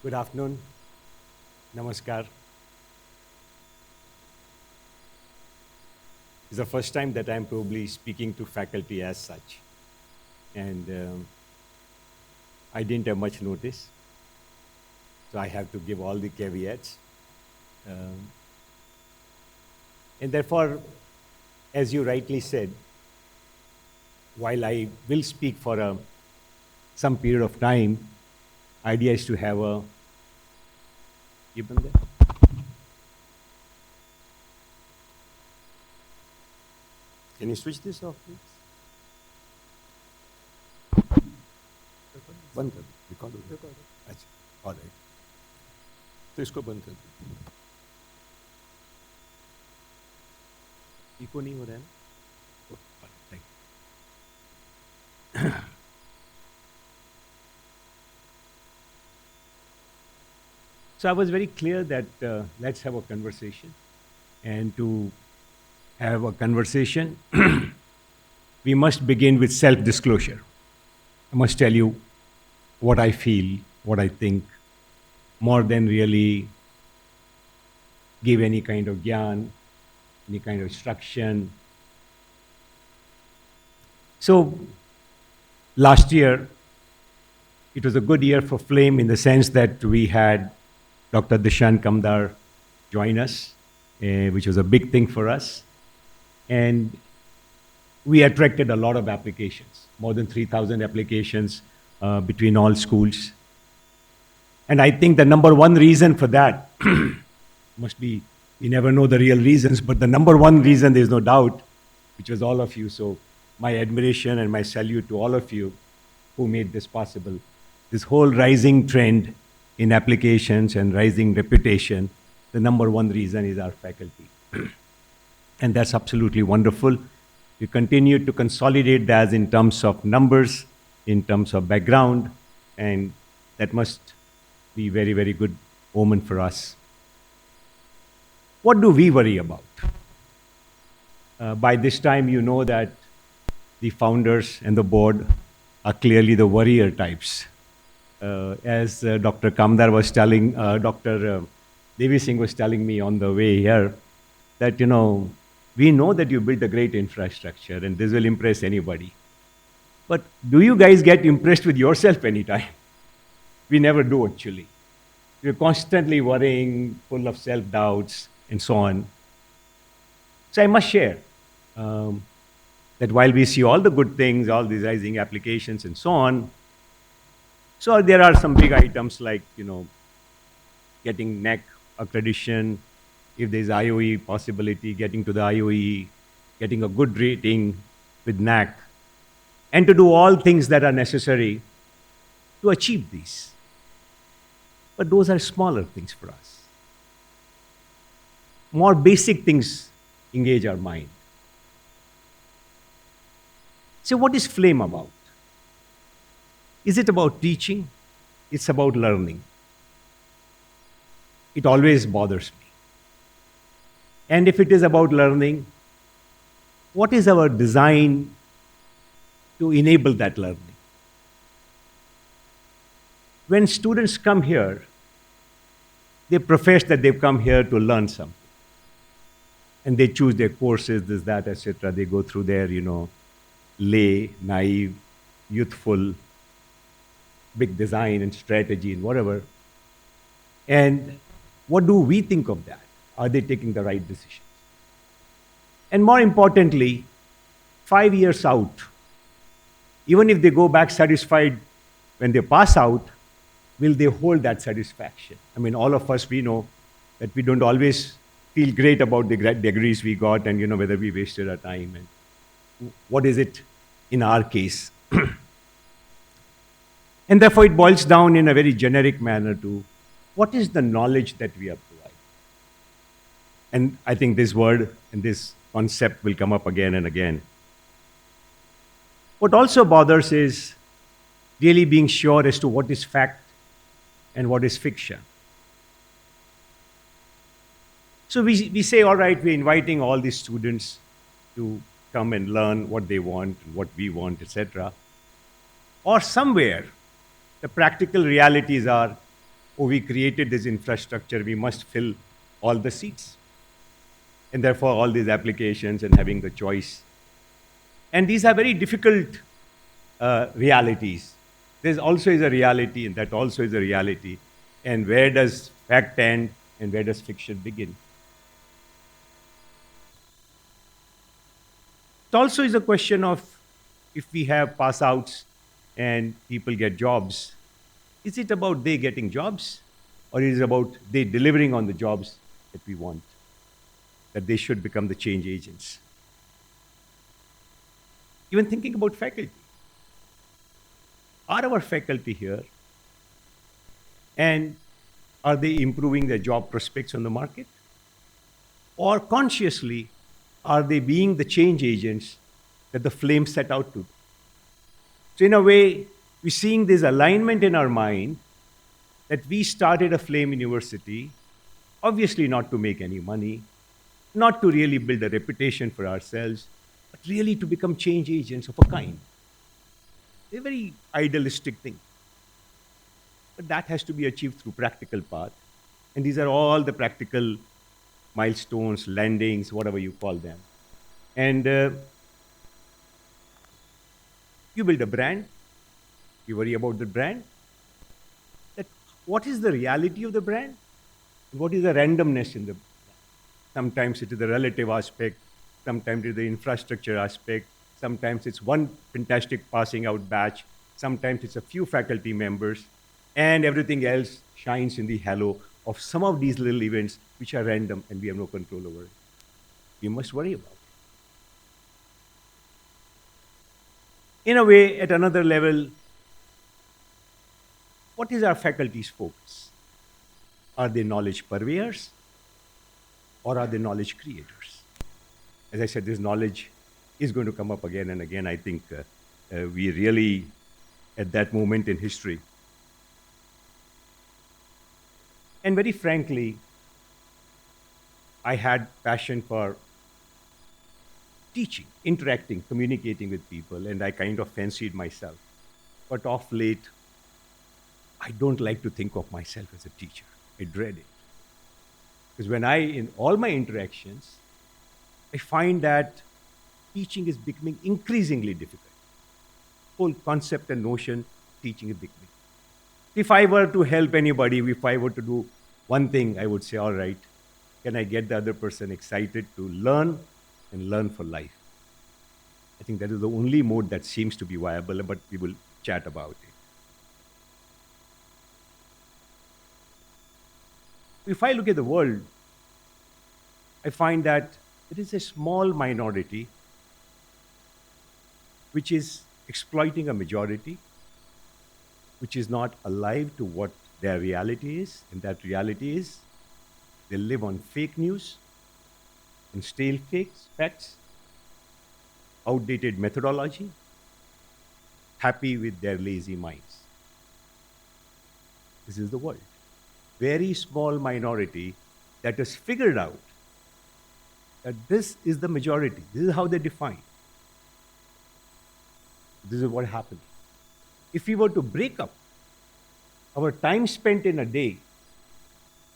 Good afternoon. Namaskar. It's the first time that I'm probably speaking to faculty as such. And I didn't have much notice. So I have to give all the caveats. Um, and therefore, as you rightly said, while I will speak for some period of time, idea is to have a. Given there? Can you switch this off, please? बंद कर दो record हो गया अच्छा alright तो इसको बंद कर दो इको नहीं हो रहा है ना thank you So I was very clear that let's have a conversation. And to have a conversation, we must begin with self disclosure. I must tell you what I feel, what I think, more than really give any kind of gyan, any kind of instruction. So last year, it was a good year for Flame in the sense that we had Dr. Dishan Kamdar join us, which was a big thing for us. And we attracted a lot of applications, more than 3,000 applications between all schools. And I think the number one reason for that must be, we never know the real reasons, but the number one reason, there's no doubt, which was all of you. So my admiration and my salute to all of you who made this possible. This whole rising trend in applications and rising reputation, the number one reason is our faculty. And that's absolutely wonderful. We continue to consolidate that in terms of numbers, in terms of background, and that must be very, very good omen for us. What do we worry about? By this time, you know that the founders and the board are clearly the warrior types. As Dr. Kamdar was telling, Dr. Devi Singh was telling me on the way here, that, we know that you built a great infrastructure and this will impress anybody. But do you guys get impressed with yourself anytime? We never do, actually. We're constantly worrying, full of self-doubts, and so on. So I must share that while we see all the good things, all these rising applications and so on, so there are some big items like, getting NEC accreditation, if there's IOE possibility, getting to the IOE, getting a good rating with NAC, and to do all things that are necessary to achieve these. But those are smaller things for us. More basic things engage our mind. So what is Flame about? Is it about teaching? It's about learning. It always bothers me. And if it is about learning, what is our design to enable that learning? When students come here, they profess that they've come here to learn something. And they choose their courses, this, that, etc. They go through their, lay, naive, youthful, big design and strategy and whatever. And what do we think of that? Are they taking the right decisions? And more importantly, 5 years out, even if they go back satisfied when they pass out, will they hold that satisfaction? I mean, all of us, we know that we don't always feel great about the degrees we got and, whether we wasted our time. And what is it in our case? And therefore, it boils down in a very generic manner to what is the knowledge that we are providing? And I think this word and this concept will come up again and again. What also bothers is really being sure as to what is fact and what is fiction. So we say, all right, we're inviting all these students to come and learn what they want, what we want, etc. Or somewhere, the practical realities are oh, we created this infrastructure, we must fill all the seats. And therefore, all these applications and having the choice. And these are very difficult realities. There's also is a reality, and that also is a reality. And where does fact end and where does fiction begin? It also is a question of if we have pass outs and people get jobs, is it about they getting jobs or is it about they delivering on the jobs that we want, that they should become the change agents? Even thinking about faculty. Are our faculty here and are they improving their job prospects on the market? Or consciously, are they being the change agents that the flame set out to? So, in a way, we're seeing this alignment in our mind that we started a flame university, obviously not to make any money, not to really build a reputation for ourselves, but really to become change agents of a kind. A very idealistic thing. But that has to be achieved through practical path. And these are all the practical milestones, landings, whatever you call them. And you build a brand, you worry about the brand. That what is the reality of the brand? What is the randomness in the brand? Sometimes it is the relative aspect, sometimes it is the infrastructure aspect, sometimes it's one fantastic passing out batch, sometimes it's a few faculty members, and everything else shines in the halo of some of these little events which are random and we have no control over it. We must worry about it. In a way, at another level, what is our faculty's focus? Are they knowledge purveyors or are they knowledge creators? As I said, this knowledge is going to come up again and again. I think we really, at that moment in history. And very frankly, I had passion for teaching, interacting, communicating with people, and I kind of fancied myself. But of late, I don't like to think of myself as a teacher. I dread it. Because when in all my interactions, I find that teaching is becoming increasingly difficult. Whole concept and notion, teaching is becoming. If I were to help anybody, if I were to do one thing, I would say, all right, can I get the other person excited to learn and learn for life? I think that is the only mode that seems to be viable, but we will chat about it. If I look at the world, I find that there is a small minority which is exploiting a majority, which is not alive to what their reality is. And that reality is they live on fake news and stale facts, outdated methodology, happy with their lazy minds. This is the world. Very small minority that has figured out that this is the majority. This is how they define. This is what happened. If we were to break up our time spent in a day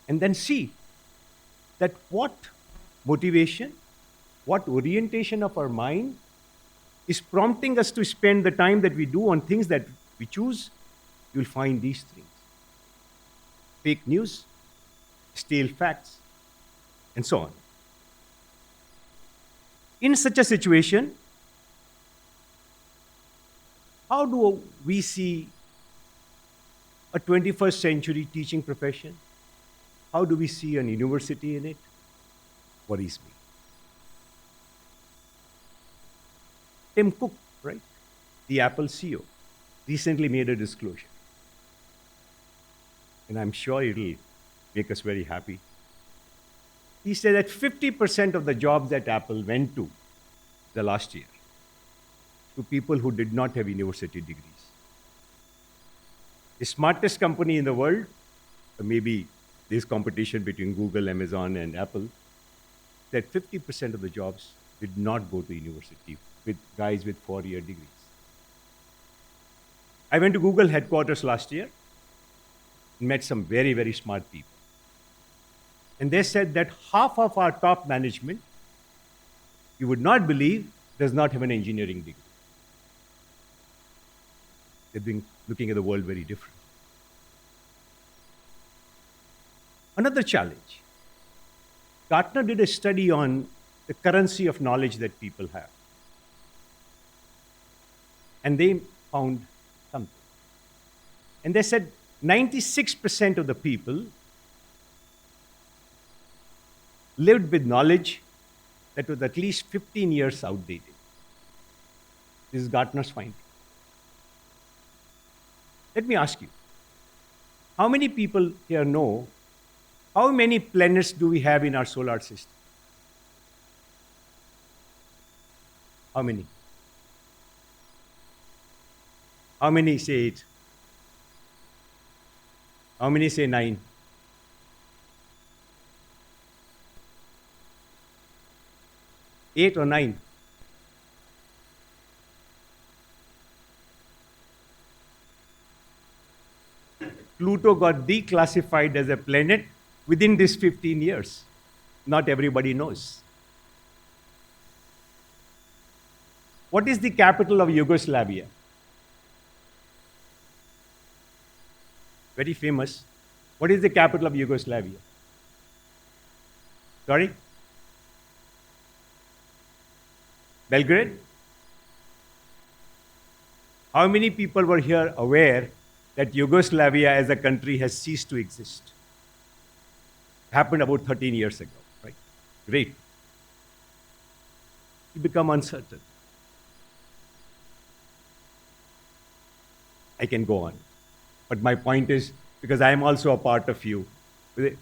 and then see that what motivation, what orientation of our mind is prompting us to spend the time that we do on things that we choose, you'll find these things. Fake news, stale facts, and so on. In such a situation, how do we see a 21st century teaching profession? How do we see a university in it? Worries me. Tim Cook, right, the Apple CEO, recently made a disclosure. And I'm sure it'll make us very happy. He said that 50% of the jobs that Apple went to the last year to people who did not have university degrees. The smartest company in the world, maybe there's competition between Google, Amazon, and Apple, that 50% of the jobs did not go to university with guys with 4-year degrees. I went to Google headquarters last year. met some very, very smart people. And they said that half of our top management, you would not believe, does not have an engineering degree. They've been looking at the world very different. Another challenge. Gartner did a study on the currency of knowledge that people have. And they found something. And they said 96% of the people lived with knowledge that was at least 15 years outdated. This is Gartner's finding. Let me ask you, how many people here know how many planets do we have in our solar system? How many? How many say 8? How many say 9? Eight or 9? Pluto got declassified as a planet within these 15 years. Not everybody knows. What is the capital of Yugoslavia? Very famous. What is the capital of Yugoslavia? Sorry? Belgrade? How many people were here aware that Yugoslavia as a country has ceased to exist? Happened about 13 years ago, right? Great. You become uncertain. I can go on. But my point is, because I am also a part of you,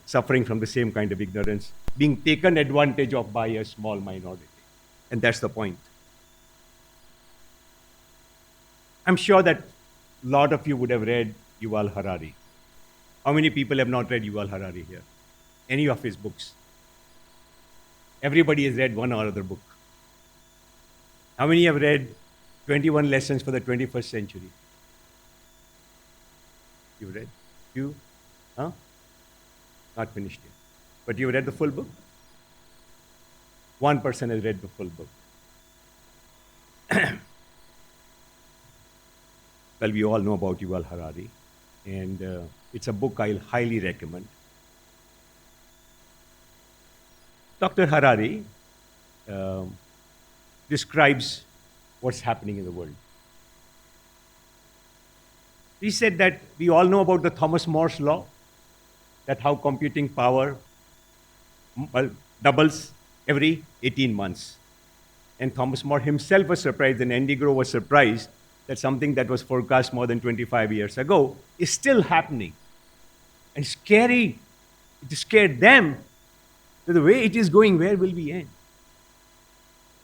suffering from the same kind of ignorance, being taken advantage of by a small minority. And that's the point. I'm sure that a lot of you would have read Yuval Harari. How many people have not read Yuval Harari here? Any of his books? Everybody has read one or other book. How many have read 21 Lessons for the 21st Century? You read? You? Huh? Not finished yet. But you read the full book? One person has read the full book. Well, we all know about Yuval Harari, and it's a book I'll highly recommend. Dr. Harari describes what's happening in the world. He said that we all know about the Thomas More's law, that how computing power doubles every 18 months. And Thomas More himself was surprised, and Andy Grove was surprised that something that was forecast more than 25 years ago is still happening. And scary, it scared them that the way it is going, where will we end?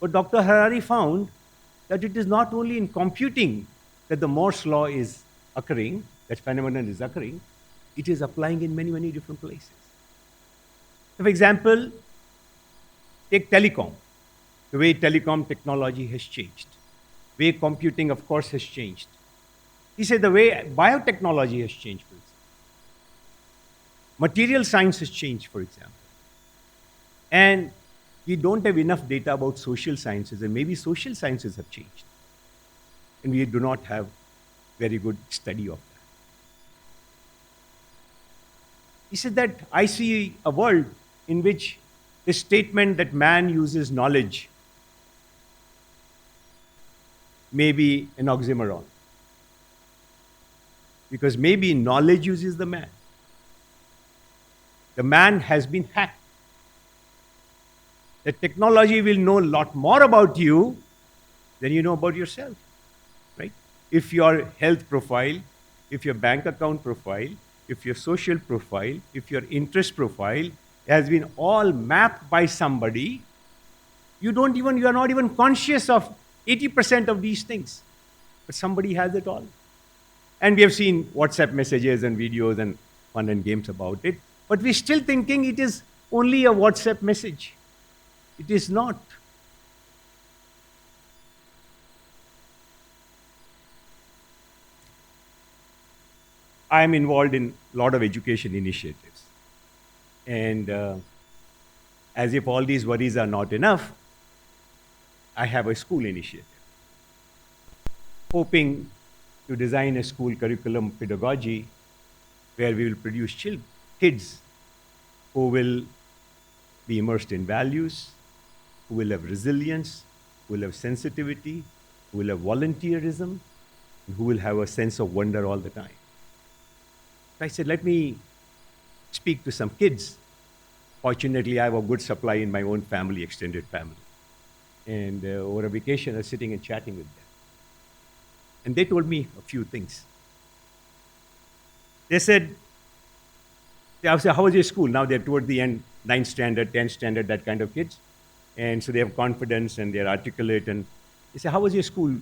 But Dr. Harari found that it is not only in computing that the Moore's law is occurring, that phenomenon is occurring, it is applying in many, many different places. For example, take telecom. The way telecom technology has changed. The way computing, of course, has changed. He said the way biotechnology has changed, for example. Material science has changed, for example. And we don't have enough data about social sciences, and maybe social sciences have changed. And we do not have very good study of that. He said that I see a world in which the statement that man uses knowledge may be an oxymoron. Because maybe knowledge uses the man. The man has been hacked. The technology will know a lot more about you than you know about yourself, right? If your health profile, if your bank account profile, if your social profile, if your interest profile has been all mapped by somebody, you are not even conscious of 80% of these things, but somebody has it all. And we have seen WhatsApp messages and videos and fun and games about it, but we're still thinking it is only a WhatsApp message. It is not. I'm involved in a lot of education initiatives. And as if all these worries are not enough, I have a school initiative, hoping to design a school curriculum pedagogy where we will produce kids who will be immersed in values, who will have resilience, who will have sensitivity, who will have volunteerism, and who will have a sense of wonder all the time. So I said, let me speak to some kids. Fortunately, I have a good supply in my own family, extended family. And over a vacation, I was sitting and chatting with them. And they told me a few things. They said, I said, how was your school? Now they're toward the end, ninth standard, 10th standard, that kind of kids. And so they have confidence and they're articulate. And they say, how was your school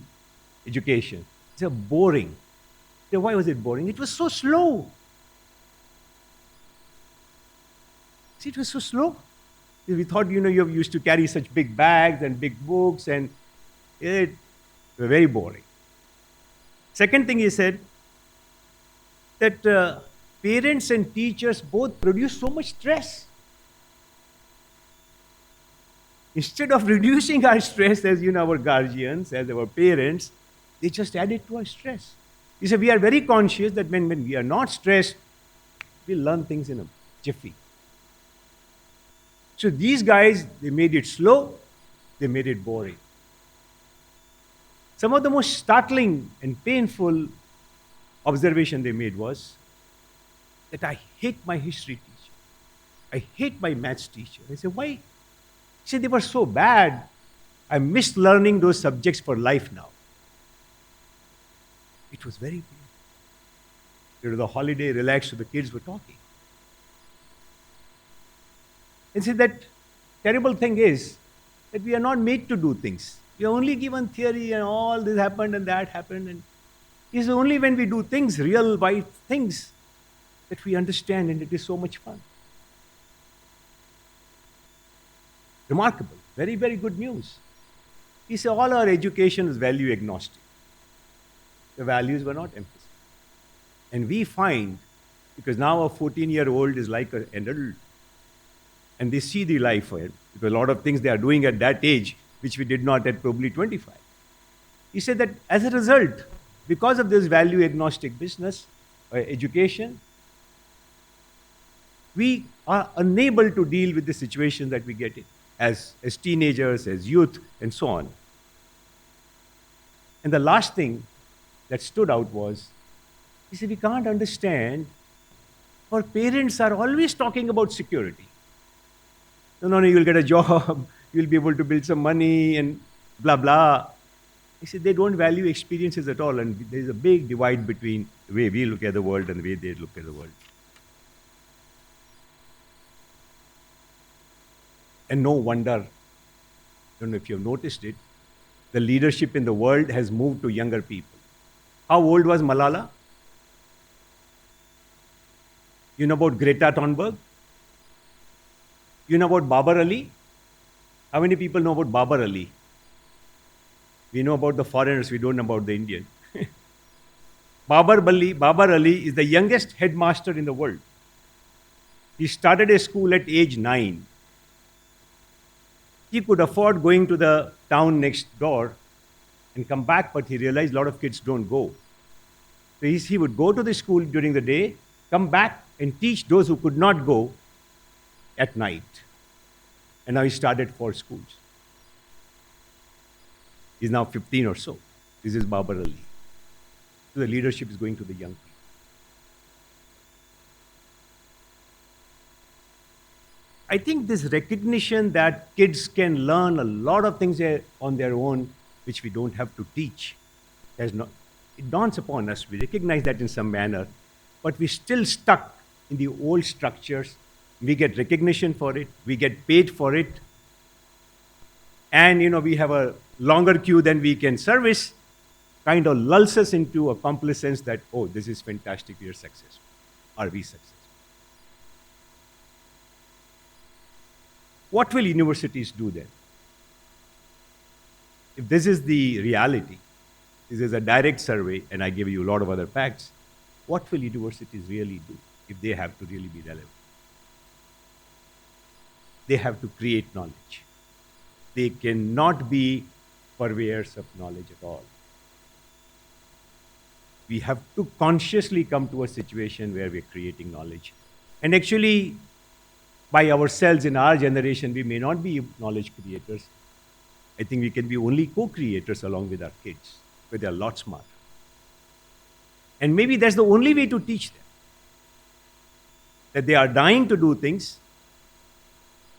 education? They said, boring. I said, why was it boring? It was so slow. See, it was so slow. We thought, you used to carry such big bags and big books, and it was very boring. Second thing he said, that parents and teachers both produce so much stress. Instead of reducing our stress as our guardians, as our parents, they just add it to our stress. He said, we are very conscious that when we are not stressed, we learn things in a jiffy. So these guys, they made it slow, they made it boring. Some of the most startling and painful observation they made was that I hate my history teacher. I hate my maths teacher. I said, why? He said, they were so bad. I missed learning those subjects for life now. It was very painful. During the holiday, relaxed, so the kids were talking. And see, that terrible thing is that we are not made to do things. We are only given theory and all this happened and that happened. And it's only when we do things, real, white things, that we understand, and it is so much fun. Remarkable. Very, very good news. He said all our education is value agnostic. The values were not emphasized. And we find, because now a 14-year-old is like an adult, and they see the life for it, because a lot of things they are doing at that age, which we did not at probably 25. He said that as a result, because of this value agnostic business, education, we are unable to deal with the situation that we get in as teenagers, as youth, and so on. And the last thing that stood out was, he said, we can't understand, our parents are always talking about security. No, you'll get a job, you'll be able to build some money, and blah, blah. He said they don't value experiences at all, and there's a big divide between the way we look at the world and the way they look at the world. And no wonder, I don't know if you've noticed it, the leadership in the world has moved to younger people. How old was Malala? You know about Greta Thunberg? You know about Babar Ali? How many people know about Babar Ali? We know about the foreigners, we don't know about the Indian. Babar Ali is the youngest headmaster in the world. He started a school at age 9. He could afford going to the town next door and come back, but he realized a lot of kids don't go. So he would go to the school during the day, come back and teach those who could not go at night. And now he started 4 schools. He's now 15 or so. This is Babar Ali. So the leadership is going to the young people. I think this recognition that kids can learn a lot of things on their own, which we don't have to teach, it dawns upon us. We recognize that in some manner, but we're still stuck in the old structures. We get recognition for it, we get paid for it, and we have a longer queue than we can service, kind of lulls us into a complacence that, oh, this is fantastic, we are successful. Are we successful? What will universities do then? If this is the reality, this is a direct survey, and I give you a lot of other facts, what will universities really do if they have to really be relevant? They have to create knowledge. They cannot be purveyors of knowledge at all. We have to consciously come to a situation where we're creating knowledge. And actually, by ourselves in our generation, we may not be knowledge creators. I think we can be only co creators along with our kids, but they're a lot smarter. And maybe that's the only way to teach them that they are dying to do things.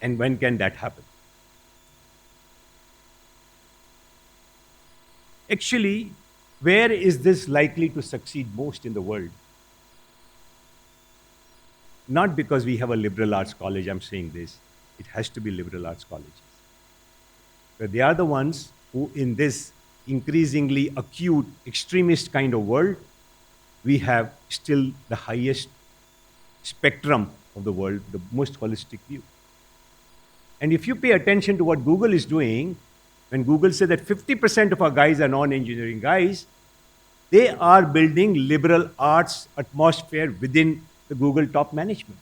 And when can that happen? Actually, where is this likely to succeed most in the world? Not because we have a liberal arts college, I'm saying this. It has to be liberal arts colleges. But they are the ones who, in this increasingly acute, extremist kind of world, we have still the highest spectrum of the world, the most holistic view. And if you pay attention to what Google is doing, when Google says that 50% of our guys are non-engineering guys, they are building liberal arts atmosphere within the Google top management.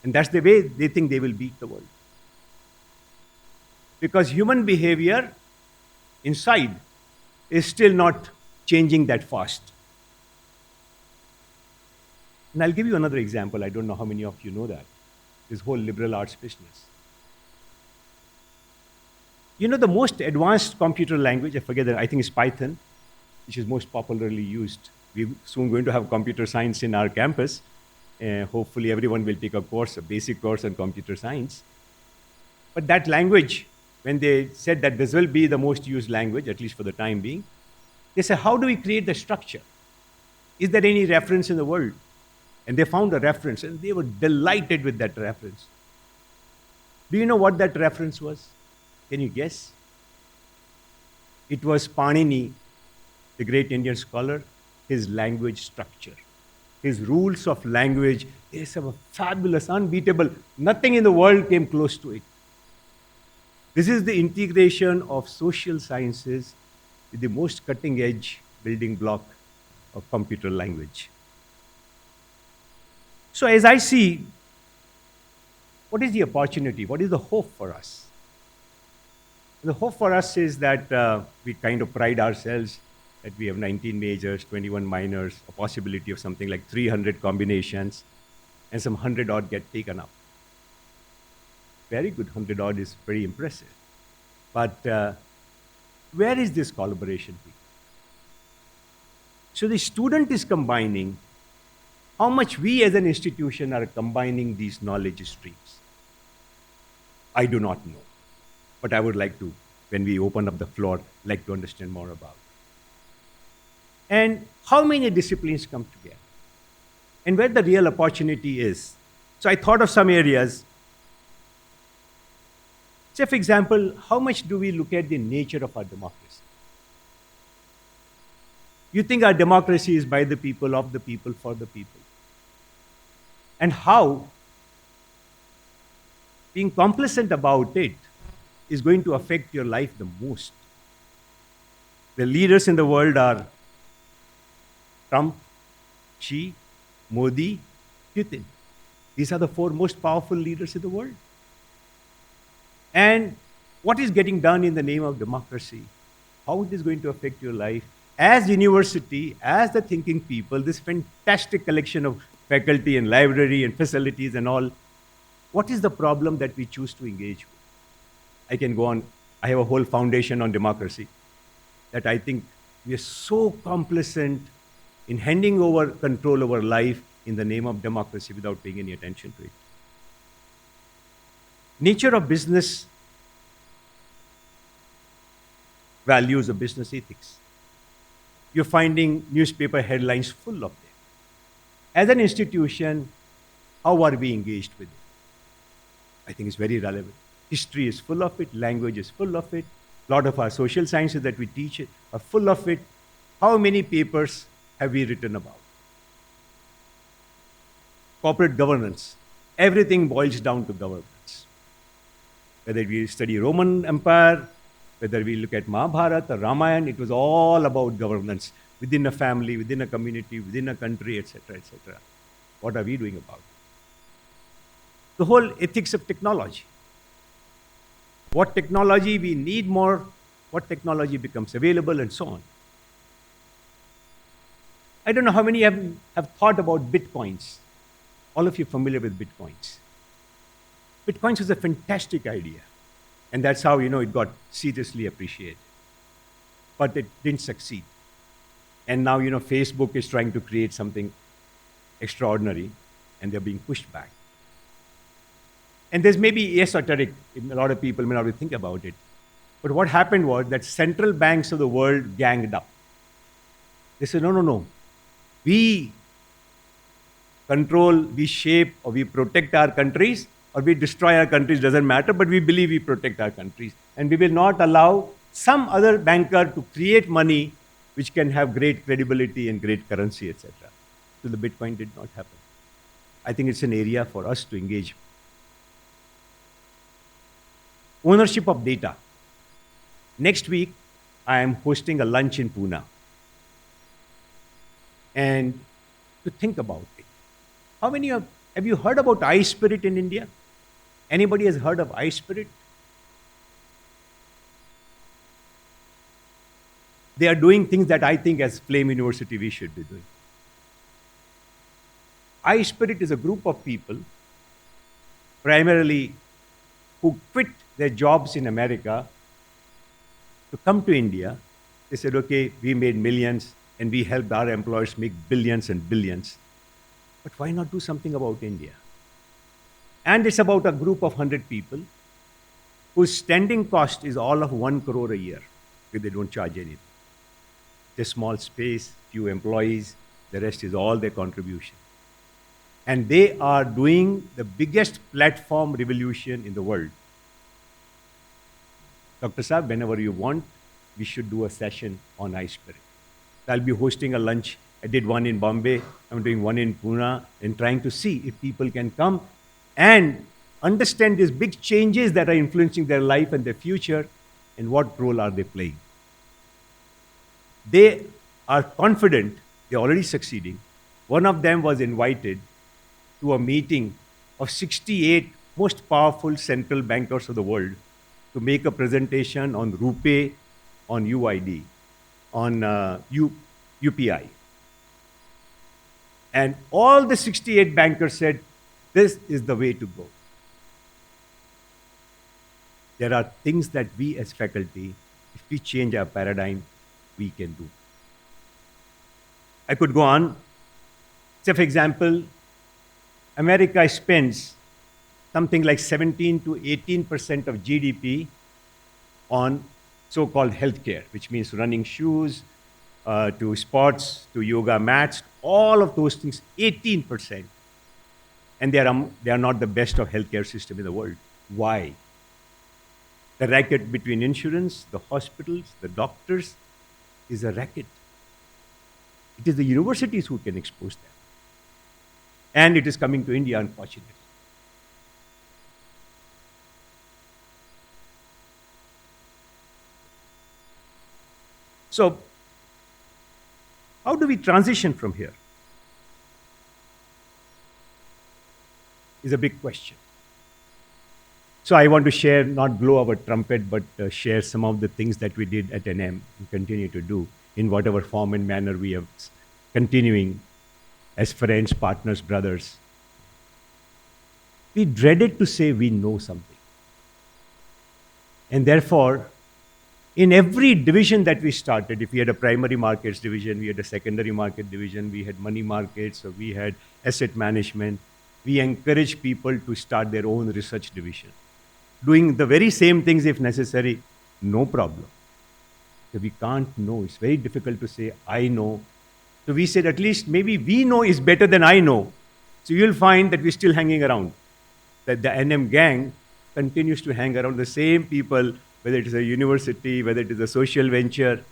And that's the way they think they will beat the world. Because human behavior inside is still not changing that fast. And I'll give you another example. I don't know how many of you know that. This whole liberal arts business. You know, the most advanced computer language, I forget that, I think it's Python, which is most popularly used. We're soon going to have computer science in our campus. Hopefully everyone will take a course, a basic course on computer science. But that language, when they said that this will be the most used language, at least for the time being, they said, how do we create the structure? Is there any reference in the world? And they found a reference, and they were delighted with that reference. Do you know what that reference was? Can you guess? It was Panini, the great Indian scholar, his language structure, his rules of language. They are fabulous, unbeatable. Nothing in the world came close to it. This is the integration of social sciences with the most cutting edge building block of computer language. So as I see, what is the opportunity? What is the hope for us? The hope for us is that we kind of pride ourselves that we have 19 majors, 21 minors, a possibility of something like 300 combinations, and some 100 odd get taken up. Very good, 100 odd is very impressive. But where is this collaboration? So the student is combining. How much we as an institution are combining these knowledge streams? I do not know. But I would like to, when we open up the floor, like to understand more about. And how many disciplines come together? And where the real opportunity is. So I thought of some areas. Say, for example, how much do we look at the nature of our democracy? You think our democracy is by the people, of the people, for the people. And how being complacent about it is going to affect your life the most. The leaders in the world are Trump, Xi, Modi, Putin. These are the four most powerful leaders in the world. And what is getting done in the name of democracy? How it is going to affect your life? As university, as the thinking people, this fantastic collection of faculty and library and facilities and all, what is the problem that we choose to engage with? I can go on. I have a whole foundation on democracy that I think we are so complacent in handing over control over life in the name of democracy without paying any attention to it. Nature of business, values of business ethics. You're finding newspaper headlines full of them. As an institution, how are we engaged with it? I think it's very relevant. History is full of it, language is full of it. A lot of our social sciences that we teach are full of it. How many papers have we written about? Corporate governance. Everything boils down to governance. Whether we study Roman Empire, whether we look at Mahabharata or Ramayana, it was all about governance. within a family, within a community, within a country, etc., etc. What are we doing about it? The whole ethics of technology. What technology we need more, what technology becomes available, and so on. I don't know how many have thought about bitcoins. All of you familiar with bitcoins. Bitcoins was a fantastic idea. And that's how, it got seriously appreciated. But it didn't succeed. And now, Facebook is trying to create something extraordinary, and they're being pushed back. And there's maybe esoteric, a lot of people may not think about it. But what happened was that central banks of the world ganged up. They said, no, no, no. We control, we shape, or we protect our countries, or we destroy our countries, doesn't matter, but we believe we protect our countries. And we will not allow some other banker to create money which can have great credibility and great currency, etc. So the Bitcoin did not happen. I think it's an area for us to engage. Ownership of data. Next week, I am hosting a lunch in Pune. And to think about it, how many have you heard about iSpirit in India? Anybody has heard of iSpirit? They are doing things that I think as Flame University we should be doing. iSpirit is a group of people, primarily who quit their jobs in America to come to India. They said, okay, we made millions and we helped our employers make billions and billions. But why not do something about India? And it's about a group of 100 people whose standing cost is all of 1 crore a year, because they don't charge anything. It's a small space, few employees, the rest is all their contribution. And they are doing the biggest platform revolution in the world. Dr. Saab, whenever you want, we should do a session on iSpirit. I'll be hosting a lunch. I did one in Bombay. I'm doing one in Pune, and trying to see if people can come and understand these big changes that are influencing their life and their future, and what role are they playing. They are confident, they're already succeeding. One of them was invited to a meeting of 68 most powerful central bankers of the world to make a presentation on RuPay, on UID, on UPI. And all the 68 bankers said, this is the way to go. There are things that we as faculty, if we change our paradigm, we can do. I could go on. Say, for example, America spends something like 17 to 18% of GDP on so-called healthcare, which means running shoes, to sports, to yoga mats, all of those things, 18%. And they are not the best of healthcare system in the world. Why? The racket between insurance, the hospitals, the doctors is a racket. It is the universities who can expose them. And it is coming to India, unfortunately. So, how do we transition from here? Is a big question. So I want to share, not blow our trumpet, but share some of the things that we did at NM and continue to do in whatever form and manner we are continuing as friends, partners, brothers. We dreaded to say we know something. And therefore, in every division that we started, if we had a primary markets division, we had a secondary market division, we had money markets, or we had asset management, we encourage people to start their own research division. Doing the very same things if necessary, no problem. So we can't know. It's very difficult to say, I know. So we said, at least maybe we know is better than I know. So you'll find that we're still hanging around. That the NM gang continues to hang around the same people, whether it is a university, whether it is a social venture.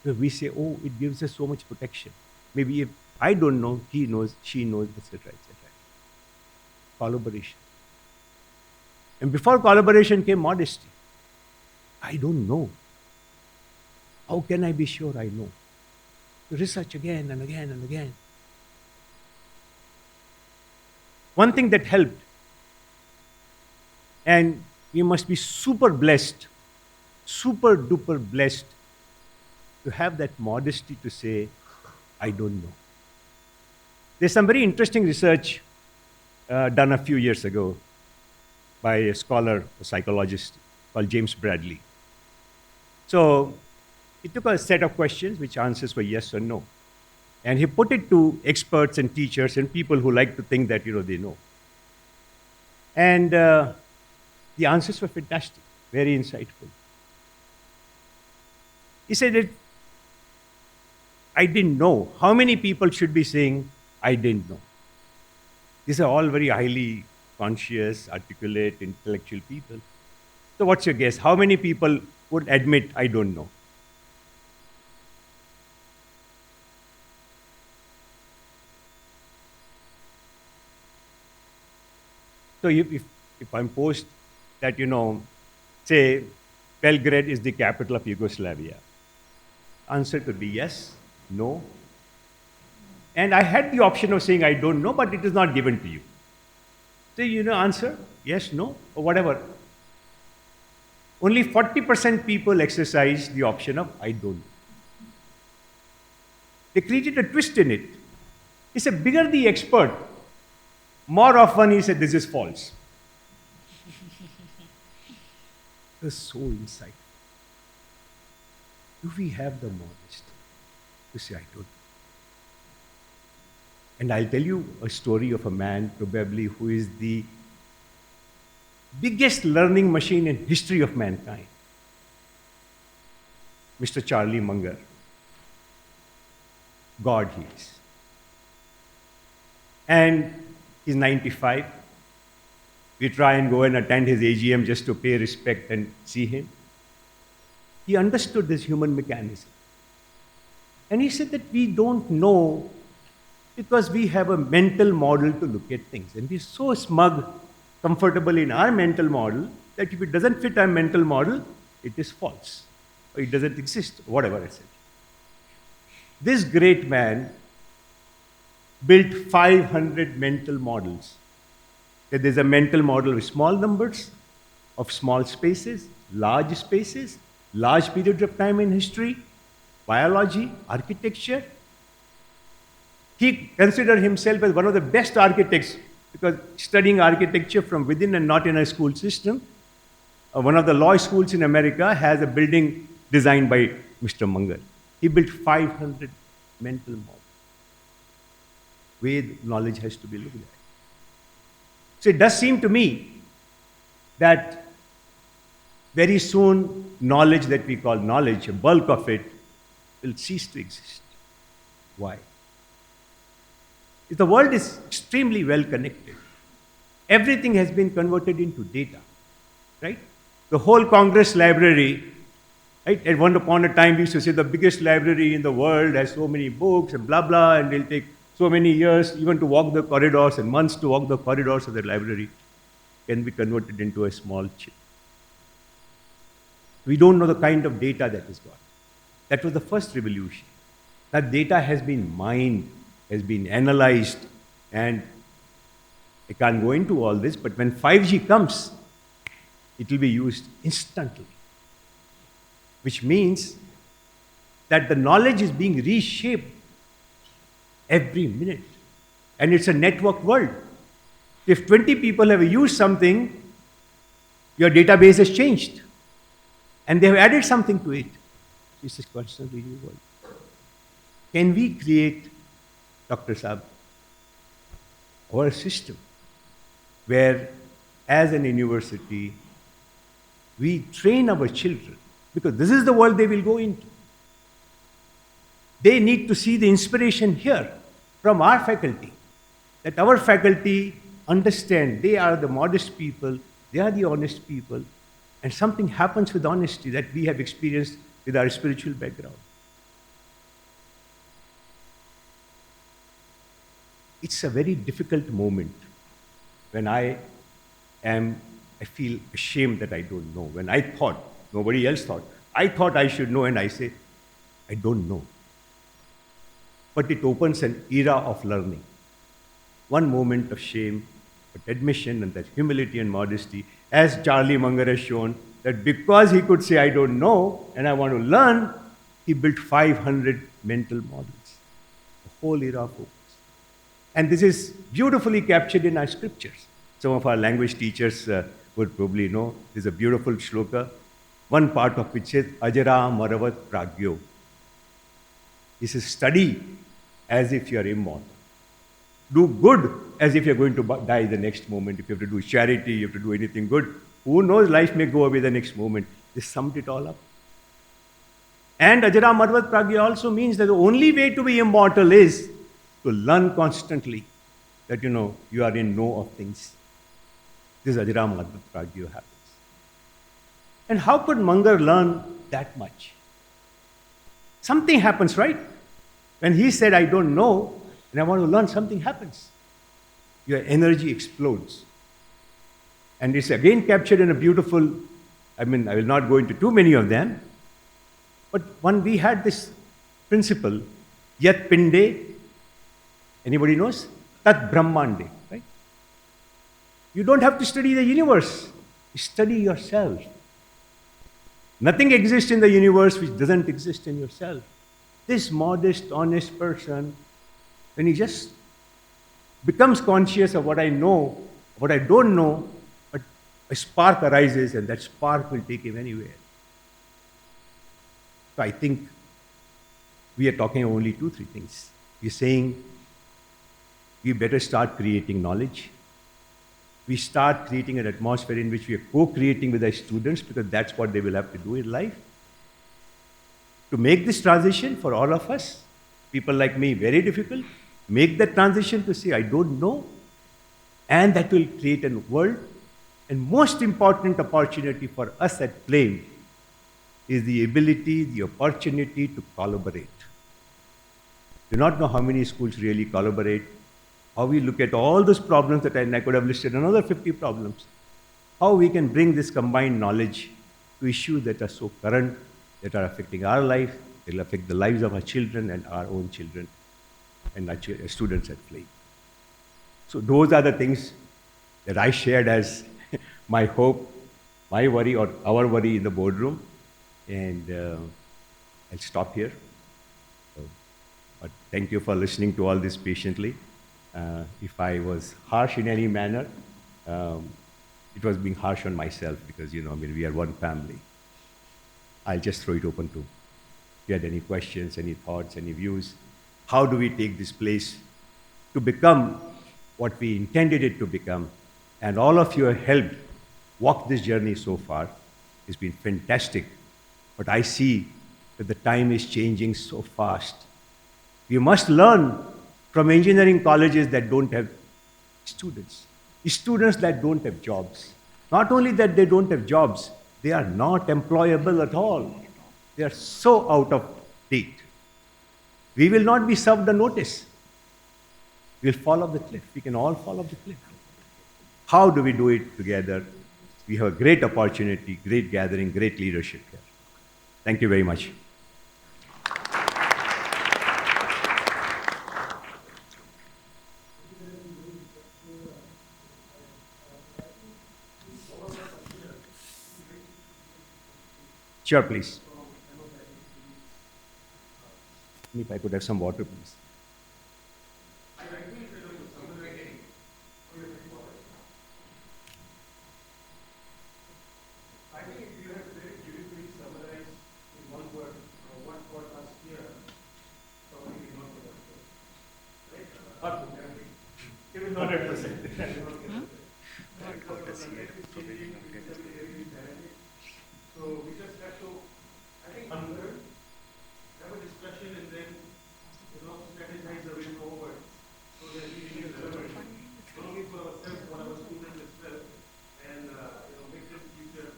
So we say, oh, it gives us so much protection. Maybe if I don't know, he knows, she knows, etc., etc. Collaboration. And before collaboration came modesty. I don't know. How can I be sure I know? to research again and again and again. One thing that helped, and you must be super blessed, super duper blessed to have that modesty to say, I don't know. There's some very interesting research done a few years ago by a scholar, a psychologist called James Bradley. So he took a set of questions which answers were yes or no. And he put it to experts and teachers and people who like to think that they know. And the answers were fantastic, very insightful. He said that I didn't know. How many people should be saying, I didn't know? These are all very highly conscious, articulate, intellectual people. So what's your guess? How many people would admit, I don't know? So if I'm posed that, say, Belgrade is the capital of Yugoslavia, answer could be yes, no. And I had the option of saying I don't know, but it is not given to you. So, answer yes, no, or whatever. Only 40% people exercise the option of I don't know. They created a twist in it. He said, bigger the expert, more often he said, this is false. It was so insightful. Do we have the modesty to say, I don't know? And I'll tell you a story of a man probably who is the biggest learning machine in history of mankind. Mr. Charlie Munger. God he is. And he's 95. We try and go and attend his AGM just to pay respect and see him. He understood this human mechanism. And he said that we don't know because we have a mental model to look at things. And we're so smug, comfortable in our mental model that if it doesn't fit our mental model, it is false. Or it doesn't exist, whatever I said. This great man built 500 mental models. That there's a mental model of small numbers, of small spaces, large periods of time in history, biology, architecture. He considered himself as one of the best architects because studying architecture from within and not in a school system. One of the law schools in America has a building designed by Mr. Munger. He built 500 mental models. Where knowledge has to be looked at. So it does seem to me that very soon knowledge that we call knowledge, a bulk of it, will cease to exist. Why? If the world is extremely well connected, everything has been converted into data, right? The whole Congress library, right? At one upon a time, we used to say the biggest library in the world has so many books and blah, blah, and it'll take so many years even to walk the corridors and months to walk the corridors of the library can be converted into a small chip. We don't know the kind of data that is got. That was the first revolution. That data has been mined, has been analyzed, and I can't go into all this, but when 5G comes, it will be used instantly. Which means that the knowledge is being reshaped every minute. And it's a network world. If 20 people have used something, your database has changed. And they have added something to it. This is constantly new world. Can we create, Dr. Saab, our system where, as an university, we train our children, because this is the world they will go into. They need to see the inspiration here from our faculty, that our faculty understand they are the modest people, they are the honest people, and something happens with honesty that we have experienced with our spiritual background. It's a very difficult moment when I feel ashamed that I don't know. When I thought, nobody else thought, I thought I should know, and I say, I don't know. but it opens an era of learning. One moment of shame, but admission and that humility and modesty, as Charlie Munger has shown, that because he could say, I don't know and I want to learn, he built 500 mental models, a whole era of focus. And this is beautifully captured in our scriptures. Some of our language teachers would probably know there's a beautiful shloka, one part of which says, Ajara Maravat Pragyo. This is study as if you are immortal. Do good as if you're going to die the next moment. If you have to do charity, you have to do anything good. Who knows, life may go away the next moment. They summed it all up. And Ajara Marvat Pragya also means that the only way to be immortal is to learn constantly that you are in know of things. This Ajara Marvat Pragya happens. And how could Munger learn that much? Something happens, right? When he said, I don't know, and I want to learn, something happens. Your energy explodes. And it's again captured in a beautiful, I will not go into too many of them, but when we had this principle, Yat Pinde, anybody knows? Tat Brahmande, right? You don't have to study the universe. Study yourself. Nothing exists in the universe which doesn't exist in yourself. This modest, honest person, when he just becomes conscious of what I know, what I don't know, but a spark arises and that spark will take him anywhere. So I think we are talking only 2-3 things. We're saying we better start creating knowledge. We start creating an atmosphere in which we are co-creating with our students because that's what they will have to do in life. To make this transition for all of us, people like me, very difficult. Make that transition to say, I don't know. And that will create a world. And most important opportunity for us at Flame is the ability, the opportunity to collaborate. Do not know how many schools really collaborate. How we look at all those problems that I could have listed, another 50 problems. How we can bring this combined knowledge to issues that are so current, that are affecting our life, they will affect the lives of our children and our own children and our students at Flame. So those are the things that I shared as my hope, my worry or our worry in the boardroom. And I'll stop here. But thank you for listening to all this patiently. If I was harsh in any manner, it was being harsh on myself because, we are one family. I'll just throw it open to if you had any questions, any thoughts, any views. How do we take this place to become what we intended it to become? And all of you have helped walk this journey so far. It's been fantastic. But I see that the time is changing so fast. We must learn from engineering colleges that don't have students that don't have jobs. Not only that they don't have jobs, they are not employable at all. They are so out of date. We will not be served a notice. We'll fall off the cliff. We can all fall off the cliff. How do we do it together? We have a great opportunity, great gathering, great leadership here. Thank you very much. Sure, please. If I could have some water, please. I think if you have very beautifully summarized in one word what got us here, probably we not get us there. Right? It will not represent. So we just have to, I think, unlearn, have a discussion, and then strategize the way forward so that we remain relevant, not only for ourselves, but our students as well, and make this future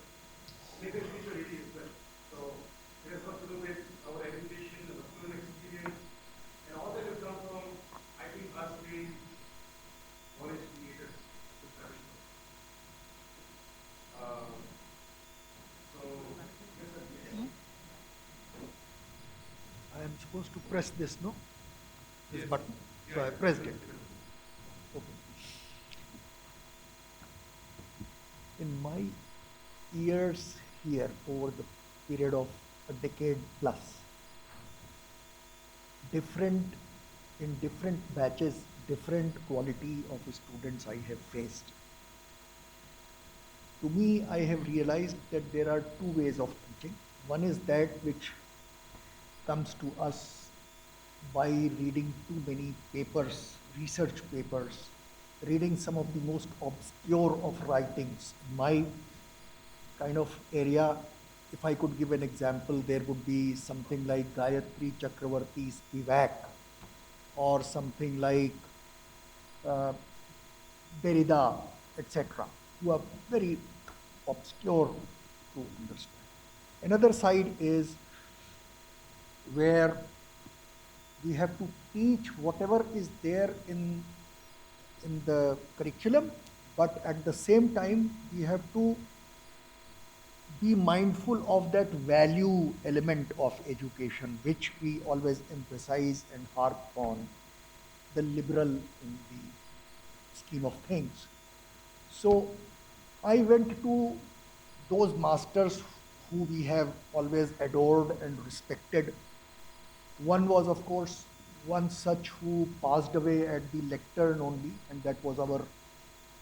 really as well. So it has got to do with our education, our student experience, and all that will come from, I think, us being knowledge creators to start with. I am supposed to press this, no? this button. So I pressed it. Okay. In my years here, over the period of a decade plus, different in different batches, different quality of students I have faced. To me, I have realized that there are two ways of teaching. One is that which comes to us by reading too many papers, research papers, reading some of the most obscure of writings. My kind of area, if I could give an example, there would be something like Gayatri Chakravarti's Vivek, or something like uh, Derrida, etc., who are very obscure to understand. Another side is where we have to teach whatever is there in the curriculum, but at the same time, we have to be mindful of that value element of education, which we always emphasize and harp on, the liberal in the scheme of things. So I went to those masters who we have always adored and respected. One was, of course, one such who passed away at the lectern only, and that was our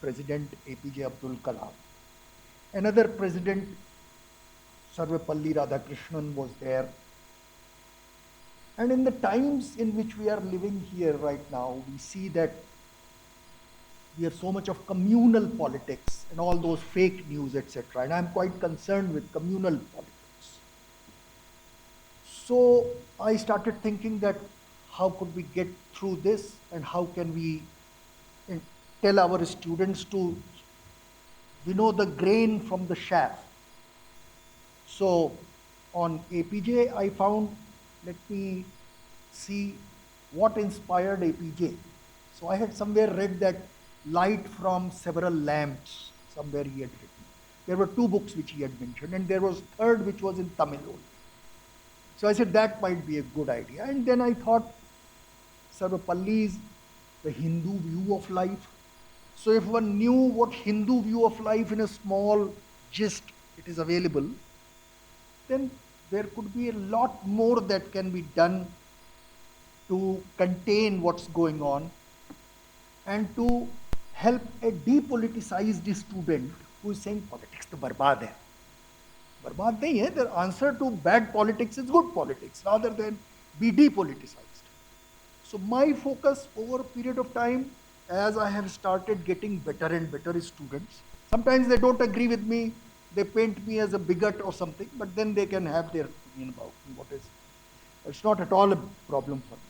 President APJ Abdul Kalam. Another president, Sarvepalli Radhakrishnan, was there. And in the times in which we are living here right now, we see that we have so much of communal politics and all those fake news, etc. And I'm quite concerned with communal politics. So I started thinking that how could we get through this, and how can we tell our students to know the grain from the chaff. So on APJ, I found, let me see what inspired APJ. So I had somewhere read that light from several lamps, somewhere he had written. There were two books which he had mentioned, and there was third which was in Tamil only. So I said that might be a good idea. And then I thought Sarvapalli's The Hindu View of Life. So if one knew what Hindu view of life in a small gist it is available, then there could be a lot more that can be done to contain what's going on and to help a depoliticized student who is saying politics to barbad hai. Barbad nahi hai. The answer to bad politics is good politics rather than be depoliticized. So my focus over a period of time, as I have started getting better and better students, sometimes they don't agree with me, they paint me as a bigot or something, but then they can have their opinion about me. It's not at all a problem for me.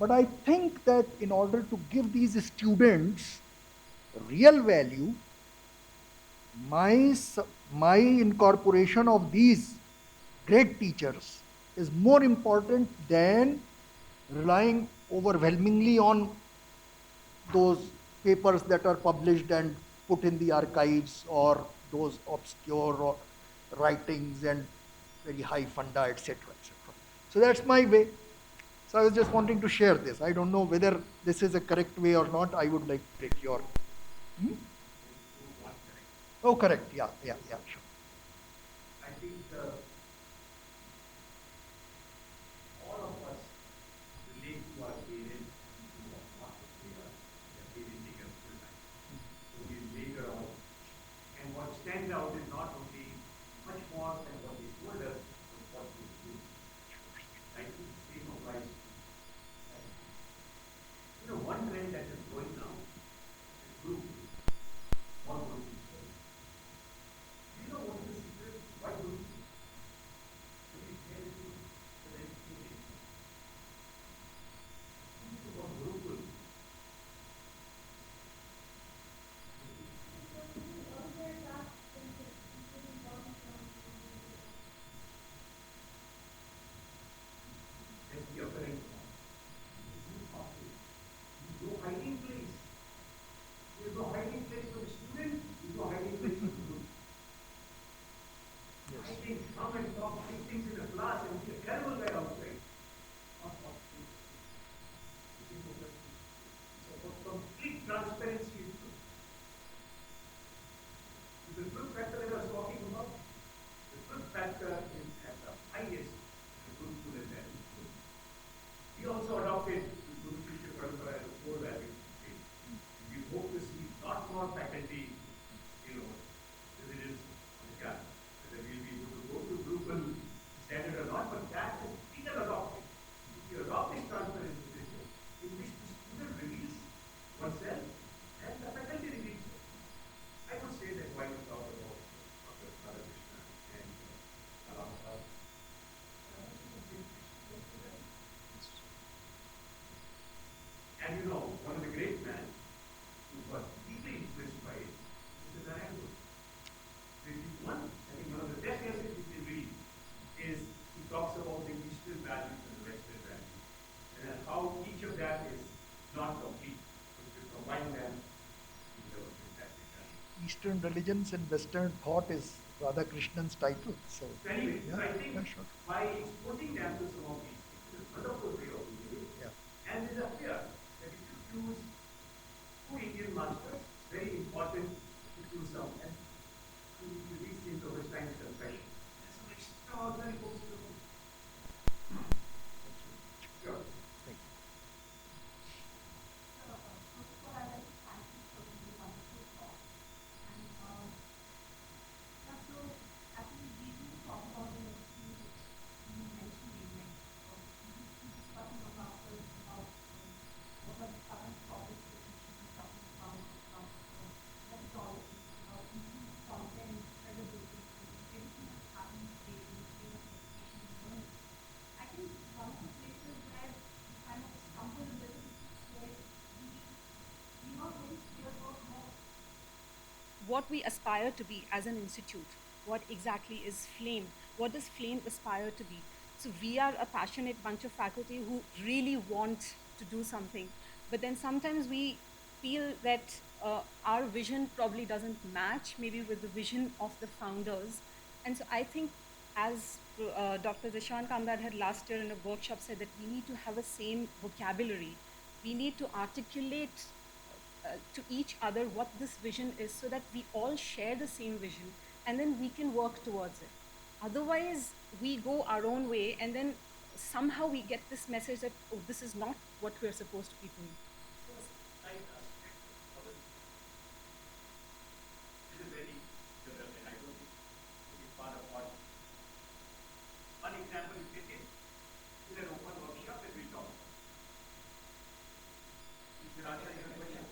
But I think that in order to give these students real value, my, my incorporation of these great teachers is more important than relying overwhelmingly on those papers that are published and put in the archives, or those obscure writings and very high funda, etc., etc. So that's my way. So I was just wanting to share this. I don't know whether this is a correct way or not. I would like to take your. Hmm? Oh, correct. Yeah, yeah, yeah, sure. I think all of us relate to our parents who are not they are they didn't take us full time. So we later on. And what stands out is not only much more than what they told us, but what they do. I think the same applies to that. One trend that is going now is group, small group. You know also adopted the Guru Shishya Parampara as a core value of faith. We hope to see lot more faculty, residents on the campus, whether we'll be able to go to Drupal standard or not, but that is we can adopt it. If you adopt this transparency system, in which the student reveals oneself and the faculty reveals it. I would say that why not talk about Dr. Radhakrishna and Alama. And one of the great men who was deeply influenced by it is the Narayan Guru. I think one of the best essays which we read is he talks about the Eastern values and the Western values, and then how each of that is not complete, but to combine them in the fantastic value. Eastern religions and Western thought is Radhakrishnan's title. So, So anyway, yeah, so I think yeah, sure. by exposing them to some of these things, it's a wonderful way of living. Yeah. And there's a fear that if you choose two Indian masters, it's very important to choose some. And you read St. Augustine's Confession. There's some extraordinary books to read. Sure. Thank you. what we aspire to be as an institute. What exactly is FLAME? What does FLAME aspire to be? So we are a passionate bunch of faculty who really want to do something, but then sometimes we feel that our vision probably doesn't match maybe with the vision of the founders. And so I think as Dr. Zishan Kamdar had last year in a workshop said that we need to have a same vocabulary. We need to articulate to each other what this vision is so that we all share the same vision and then we can work towards it. Otherwise, we go our own way and then somehow we get this message that, oh, this is not what we're supposed to be doing. Like this is very developed, and I don't think it is part of what. One example you take it is an open workshop that we talk about. Is there answer your question?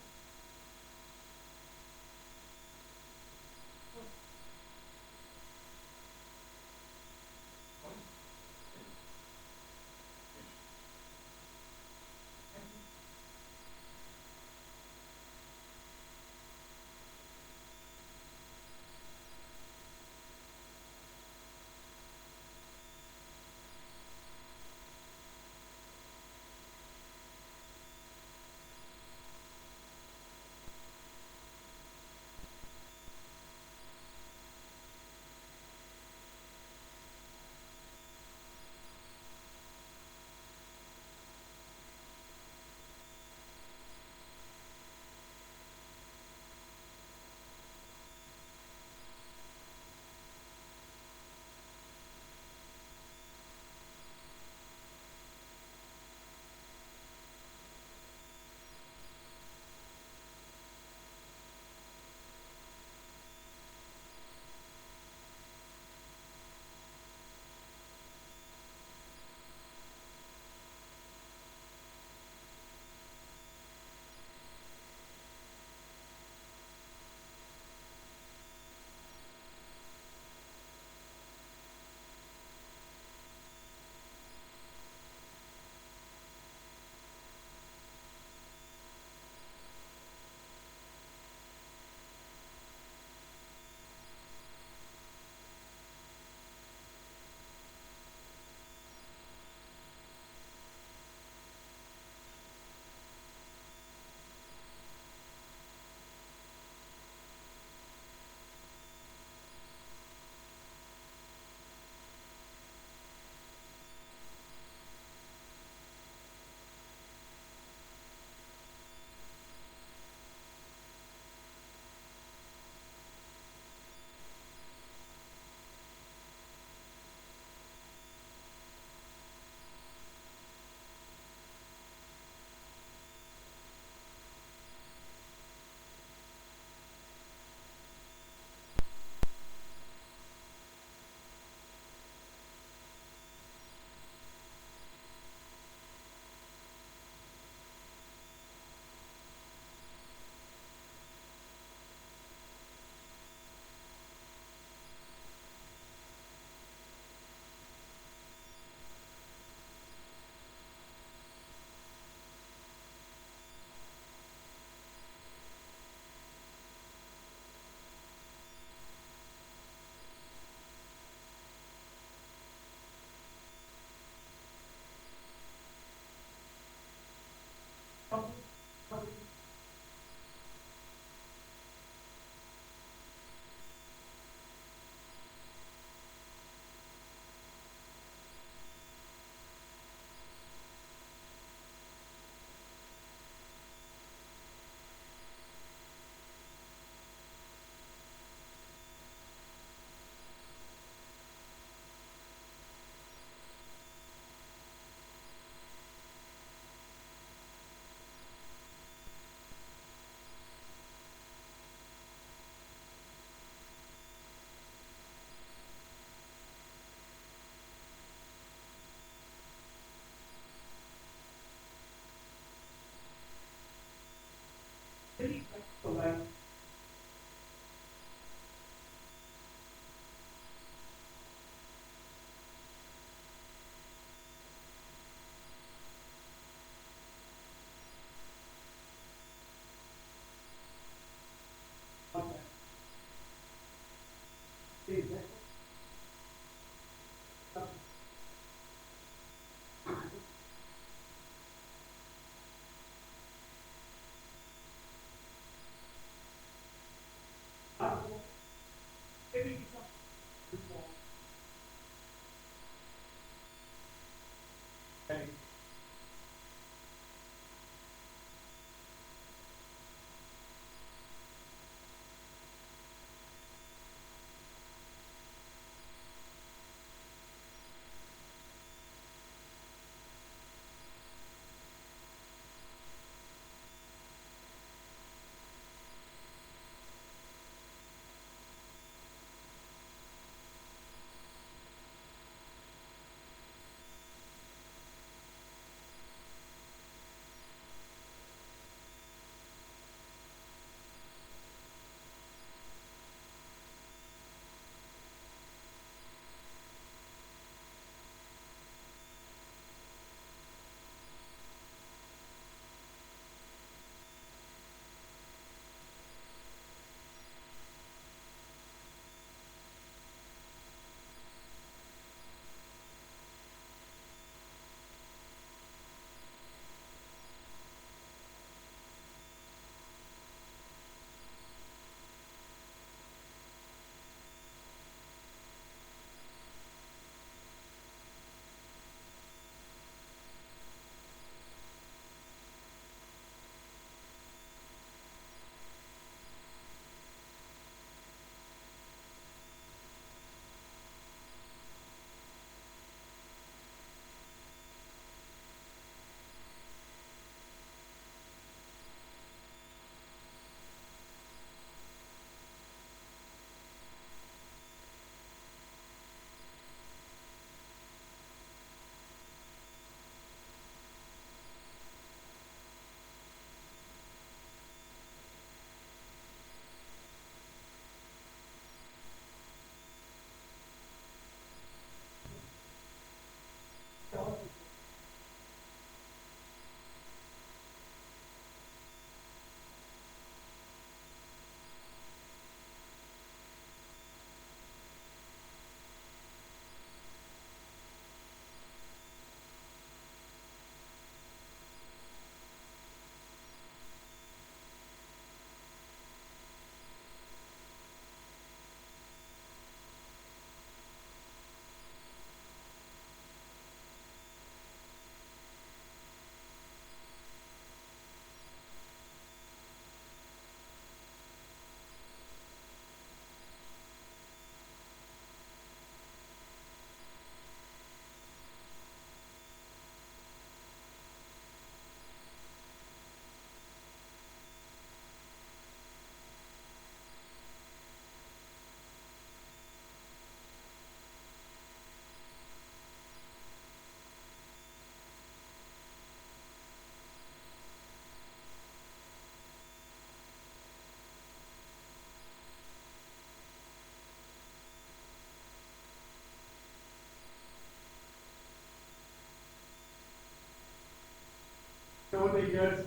over the years.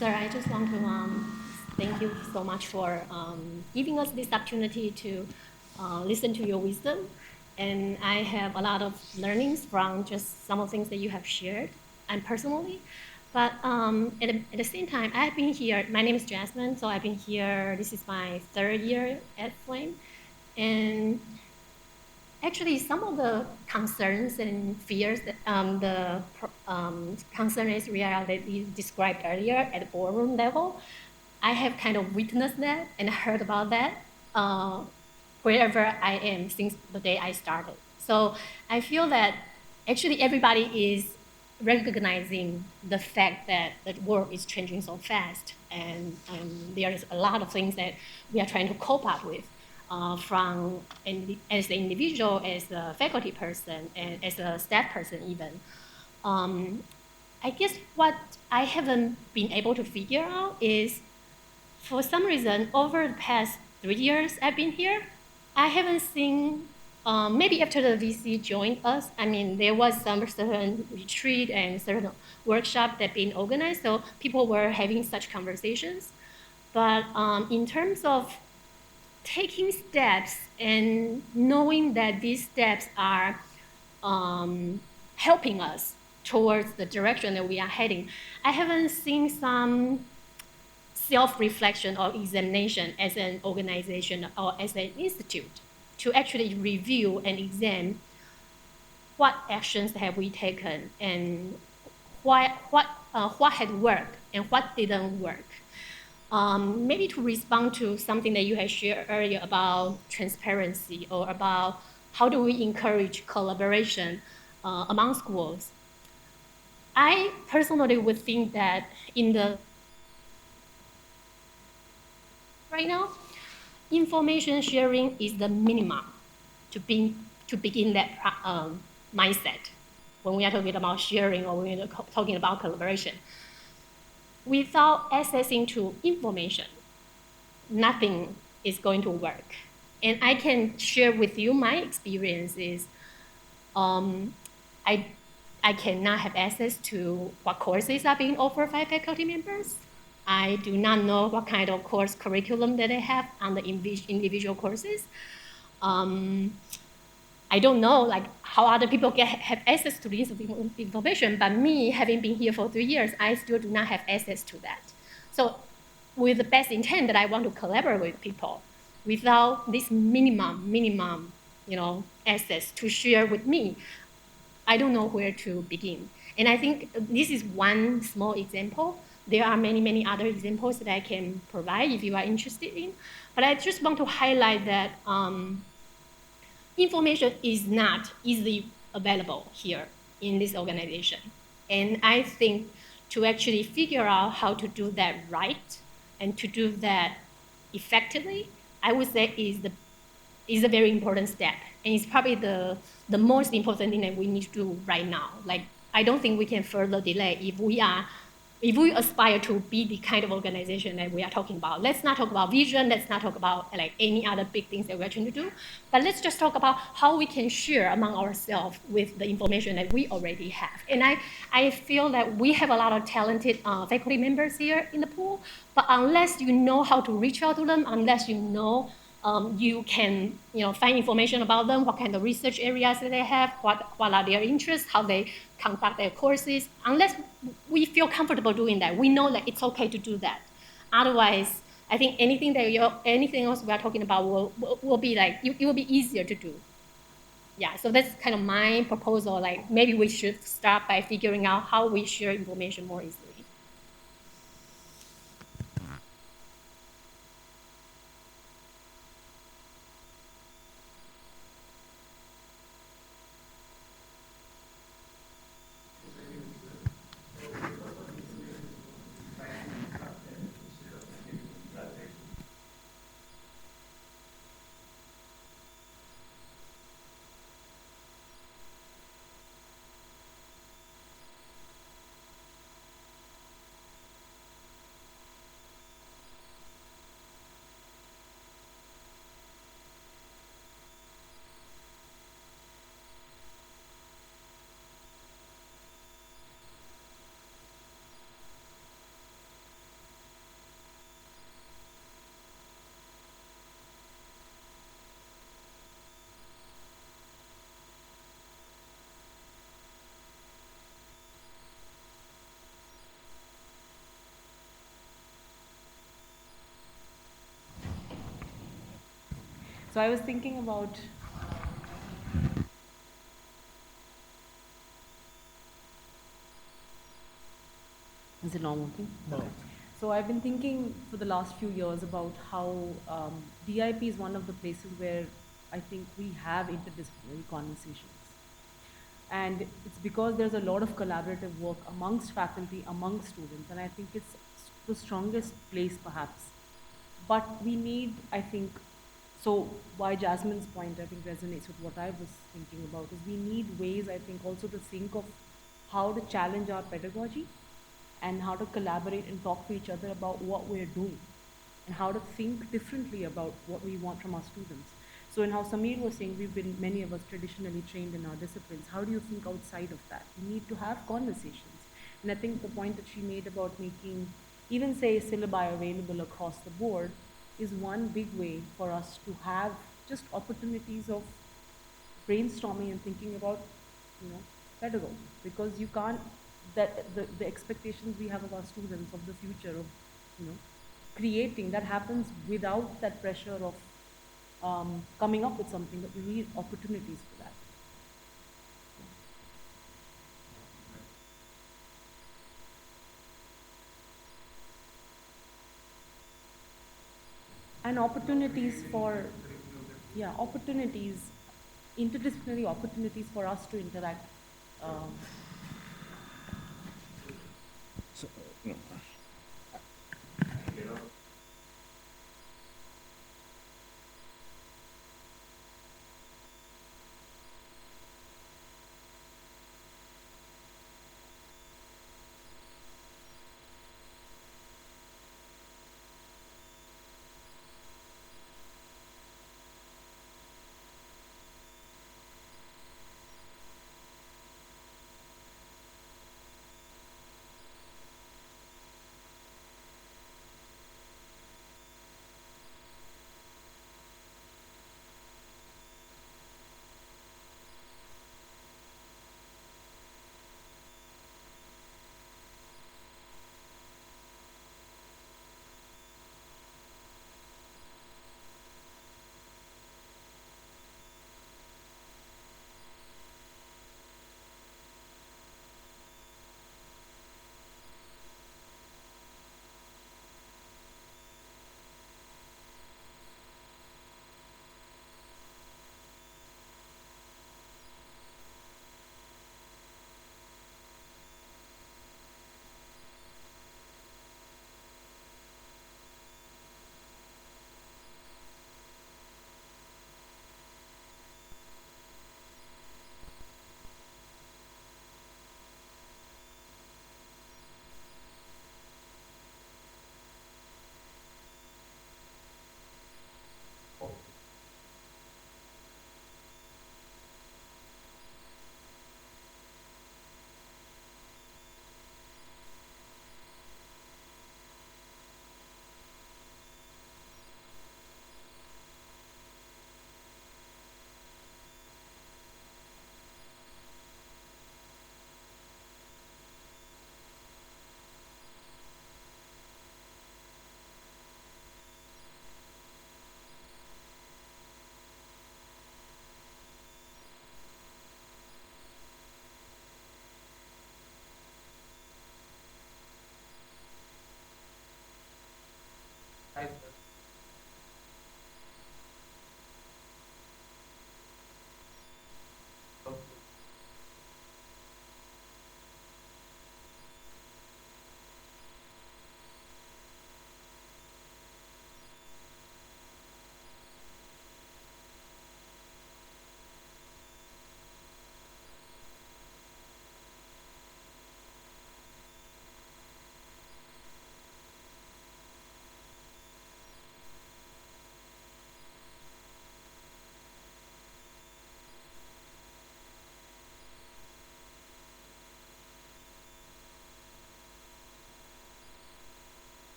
Sir, I just want to thank you so much for giving us this opportunity to listen to your wisdom. And I have a lot of learnings from just some of the things that you have shared, and personally. But at the same time, I've been here. My name is Jasmine, so I've been here. This is my 3rd year at Flame. And actually, some of the concerns and fears that the concerns that you described earlier at the boardroom level, I have kind of witnessed that and heard about that wherever I am since the day I started. So I feel that actually everybody is recognizing the fact that the world is changing so fast, and there is a lot of things that we are trying to cope up with. From as an individual, as a faculty person, and as a staff person even. I guess what I haven't been able to figure out is, for some reason, over the past 3 years I've been here, I haven't seen, maybe after the VC joined us, I mean, there was some certain retreat and certain workshop that been organized, so people were having such conversations. But in terms of taking steps and knowing that these steps are helping us towards the direction that we are heading, I haven't seen some self-reflection or examination as an organization or as an institute to actually review and examine what actions have we taken and what had worked and what didn't work. Maybe to respond to something that you had shared earlier about transparency or about how do we encourage collaboration among schools. I personally would think that in the right now, information sharing is the minimum to begin that mindset when we are talking about sharing or when we are talking about collaboration. Without accessing to information, nothing is going to work. And I can share with you my experiences. I cannot have access to what courses are being offered by faculty members. I do not know what kind of course curriculum that they have on the individual courses. I don't know like how other people have access to this information, but me, having been here for 3 years, I still do not have access to that. So with the best intent that I want to collaborate with people, without this minimum, access to share with me, I don't know where to begin. And I think this is one small example. There are many other examples that I can provide if you are interested in. But I just want to highlight that information is not easily available here in this organization. And I think to actually figure out how to do that right and to do that effectively, I would say is a very important step. And it's probably the most important thing that we need to do right now. Like, I don't think we can further delay if we aspire to be the kind of organization that we are talking about. Let's not talk about vision, let's not talk about like any other big things that we're trying to do, but let's just talk about how we can share among ourselves with the information that we already have. And I feel that we have a lot of talented faculty members here in the pool, but unless you know how to reach out to them, unless you know you can find information about them, what kind of research areas that they have, what are their interests, how they conduct their courses. Unless we feel comfortable doing that, we know that it's okay to do that. Otherwise, I think anything else we are talking about will be like, it will be easier to do. Yeah, so that's kind of my proposal. Like maybe we should start by figuring out how we share information more easily. So I was thinking about. Is it not working? No. Okay. So I've been thinking for the last few years about how DIP is one of the places where I think we have interdisciplinary conversations. And it's because there's a lot of collaborative work amongst faculty, amongst students, and I think it's the strongest place perhaps. But we need, I think, so why Jasmine's point I think resonates with what I was thinking about is we need ways, I think, also to think of how to challenge our pedagogy and how to collaborate and talk to each other about what we're doing and how to think differently about what we want from our students. So in how Samir was saying, we've been, many of us traditionally trained in our disciplines. How do you think outside of that? We need to have conversations. And I think the point that she made about making, even say, syllabi available across the board is one big way for us to have just opportunities of brainstorming and thinking about, pedagogy, because you can't, that the expectations we have of our students of the future of, creating, that happens without that pressure of coming up with something, but we need opportunities for that. And opportunities for, yeah, opportunities, interdisciplinary opportunities for us to interact. Um, So, no.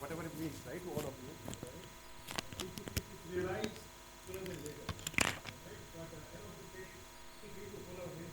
whatever it means, right, to all of you, right? It's realized sooner than later, right? But I want to say, we need to follow his